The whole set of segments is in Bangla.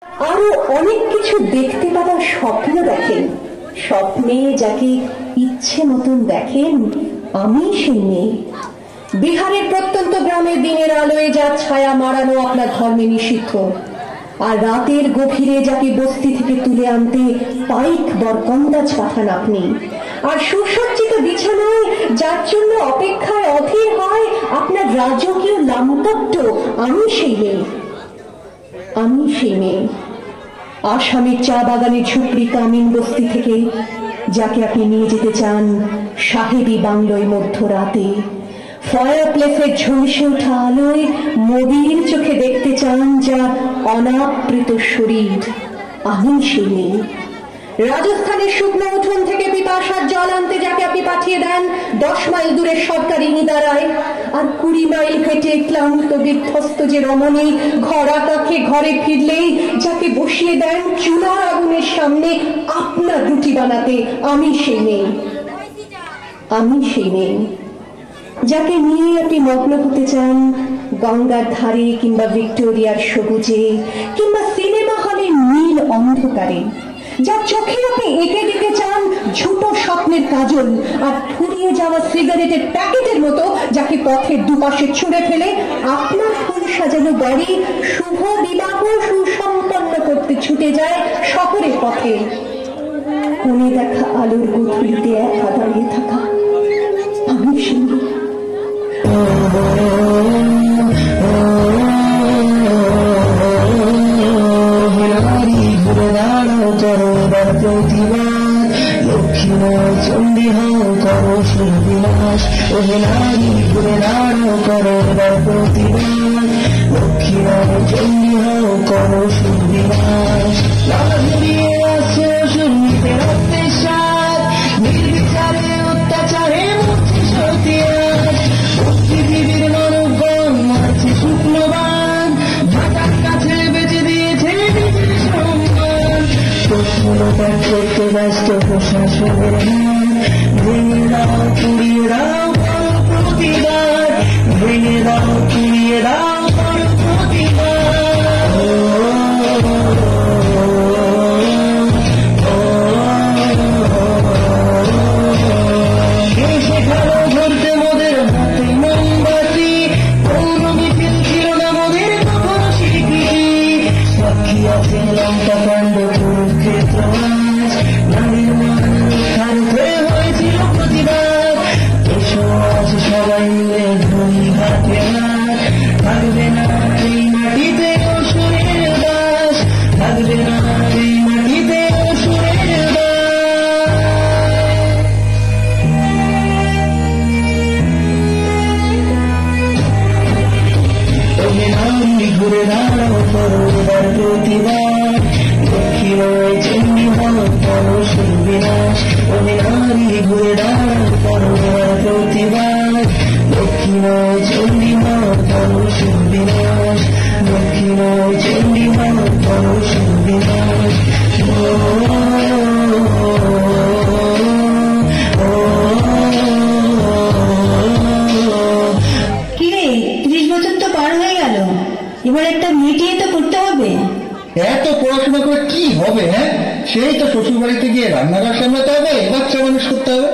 আরো অনেক কিছু দেখতে পাওয়ার স্বপ্ন দেখেন। স্বপ্নে যাকে ইচ্ছে মতন দেখেন, আমি সেই মেয়ে। বিহারের প্রত্যন্ত গ্রামে দিনের আলোয় যার ছায়া মারানো আপনার ধর্মে নিষিদ্ধ, আর রাতের গভীরে যাকে বস্তি থেকে তুলে আনতে পাইক বরকন্দাজ পাঠান আপনি। আর সুসজ্জিত বিছানায় যার জন্য অপেক্ষায় অধীর হয় আপনার রাজকীয় লামপট্ট, আমি সেই মেয়ে। আমি সেই মেয়ে আসামের চা বাগানের ঝুপড়ি কামিন বস্তি থেকে যাকে আপনি নিয়ে যেতে চান সাহেবী বাংলোয় মধ্যরাতে। ফায়ার প্লেসের ঝলসে ওঠা আলোয় মবির চোখে দেখতে চান যার অনাবৃত শরীর, আমি সেই মেয়ে। রাজস্থানের শুকনো উঠোন থেকে পিপাসার জল আনতে যাকে আপনি পাঠিয়ে দেন 10 মাইল দূরের সরকারি নিদারায়, আর 20 মাইল হেঁটে ক্লান্ত বিধ্বস্ত যে রমণী ঘরা কাছে ঘরে ফিরলেই যাকে বসিয়ে দেন চুলার আগুনের সামনে আপনার রুটি বানাতে, আমি সেই মেয়ে। আমি সেই মেয়ে যাকে নিয়ে আপনি মগ্ন হতে চান গঙ্গার ধারে কিংবা ভিক্টোরিয়ার সবুজে কিংবা সিনেমা হলের নীল অন্ধকারে, যার চোখে আপনি এঁকে দিতে চান ছোট স্বপ্নের কাজল, আর ফুরিয়ে যাওয়া সিগারেটের প্যাকেটের মতো যাকে পথের দুপাশে ছুঁড়ে ফেলে আপনার ফুল সাজানো গাড়ি শুভ বিবাহ সুসম্পন্ন করতে ছুটে যায় শহরের পথে। কোণে দেখা আলোর গধূলিতে একা দাঁড়িয়ে থাকা, আমি সেই লক্ষ্মীময় চণ্ডী হও করো সুবিনাশ, ওহে নারী ঘুরে দাঁড়াও করো প্রতিবাদ। লক্ষ্মীময় চণ্ডী হও করো সুবিনাশ, লালা ঘুরিয়ে আসো শূন্যতে রক্তের স্বাদ, নির্বিচারে অত্যাচারে মরছে সতিয়াস। পৃথিবীর মানবগণ মারছে শুক্লবান, ভাটার কাছে বেঁচে দিয়েছে নিজের সম্মান। প্রশ্নটা করতে ব্যস্ত প্রশাসনের হাত, ভেঙে দাও পুড়িয়ে দাও করো প্রতিবাদ, ভেঙে দাও পুড়িয়ে দাও করো প্রতিবাদ। সেখানে ধরতে মোদের হাতে মোমবাতি, পৌর মিছিল ছিল না মোদের কখনো স্বীকৃতি। সাক্ষী আছে লঙ্কা কাণ্ড কুরুক্ষেত্র, নারীর মান রক্ষার হয়ে হয়েছিল প্রতিবাদ। এসো আজ সবাই মিলে ধরি হাতে হাত, থাকবে না এই মাটিতে অসুরের বাস, থাকবে না এই মাটিতে অসুরের বাস। ওহে নারী ঘুরে দাঁড়াও করো প্রতিবাদ, লক্ষ্মীময় চণ্ডী হও করো সুবিনাশ। ওহে নারী ঘুরে দাঁড়াও করো প্রতিবাদ, লক্ষ্মীময় চণ্ডী হও করো সুবিনাশ, লক্ষ্মীময় চণ্ডী হও করো সুবিনাশ। কিরে 30 বছর তো পার হয়ে গেল, এবার একটা মিটিয়ে তো করতে হবে। এত পড়াশোনা করে কি হবে? হ্যাঁ, সেই তো শ্বশুর বাড়িতে গিয়ে রান্নাঘর সামলাতে হবে, বাচ্চা মানুষ করতে হবে।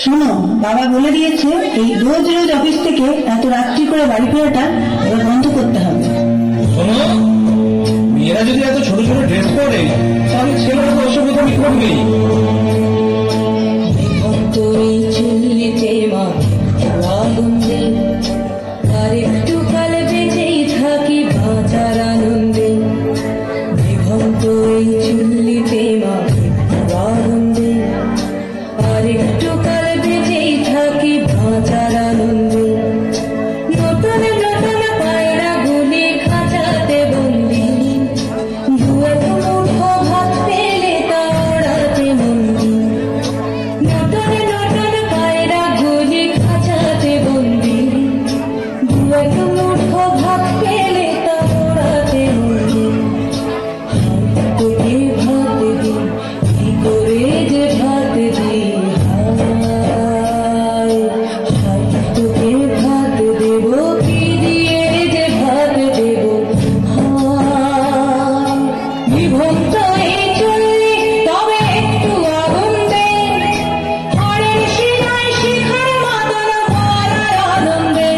শোনো, বাবা বলে দিয়েছে এই রোজ রোজ অফিস থেকে এত রাত্রি করে বাড়ি ফেরাটা এবার বন্ধ করতে হবে। শোনো, মেয়েরা যদি এত ছোট ছোট ড্রেস পরে তাহলে ছেলেরা তো অসুবিধা করবেই। একটু কাল বেঁচেই থাকি বাঁচার আনন্দে, বিভক্ত এই চুল্লিতে মাকে আনন্দে, আর একটু কাল বেঁচেই থাকি বাঁচার আনন্দে। নতুন নতুন পায়রা গুলি খাঁচাতে বন্দি, দুয়ে তো মুঠো ভাত পেলে তা ওড়াতে মন্দি। নিভন্ত এই চুল্লি তবে একটু আগুন দে, ঘরের শিরায় শিখার মাদন ভরার আনন্দে।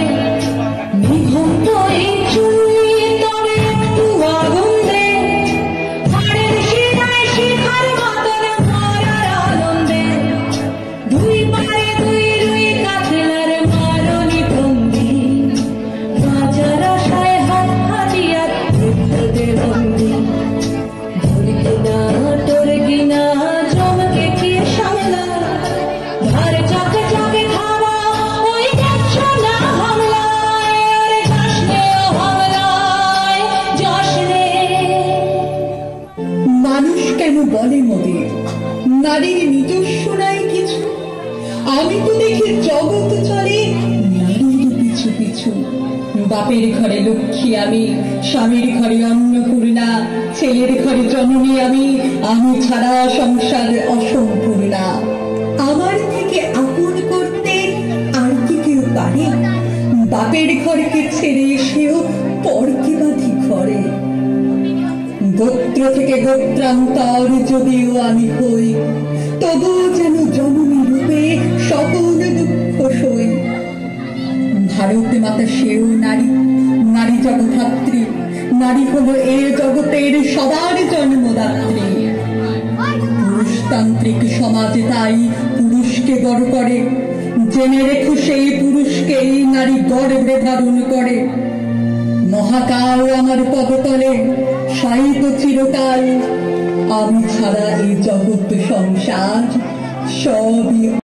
নিভন্ত এই চুল্লি তবে একটু আগুন দে, ঘরের শিরায় শিখার মাদন ভরার আনন্দে। দুই পারে দুই রুই কাতলার মারণী ভঙ্গি, বাজার আশায় হাত হাতিয়ার বিদ্যুতে বন্দি। তোর কিনা জমকে কি সামলা, ধার চকে চকে খাওয়া ওই যাচ্ছ না হামলায়, আরে যাস রে ও হামলায় যাস রে। মানুষ কেন বলে মোদের নারীর নিজস্ব নাই কিছু? আমি তো দেখি জগৎ চলে নারীর পিছু পিছু। বাপের ঘরে লক্ষ্মী আমি, স্বামীর ঘরে অন্নপূর্ণা, ছেলের ঘরে জননী আমি, আমি ছাড়া সংসার অসম্পূর্ণা। আমার থেকে আপন করতে আর কি কেউ পারে? বাপের ঘরকে ছেড়ে এসেও পরকে বাঁধি ঘরে। গোত্র থেকে গোত্রান্তর যদিও আমি হই, তবুও যেন জননী রূপে সকল দুঃখ সই। ভারত মাতা সেও নারী, নারী জগধাত্রী, নারী হলো এ জগতের সবার জন্মদাত্রী। পুরুষতান্ত্রিক সমাজে তাই পুরুষকে গড় করে, জেনে রেখো সেই পুরুষকেই নারী গর্বে ধারণ করে। মহাকাল আমার পদতলে সাহিত্য চিরকাল, আমি ছাড়া এই জগৎ সংসার সবই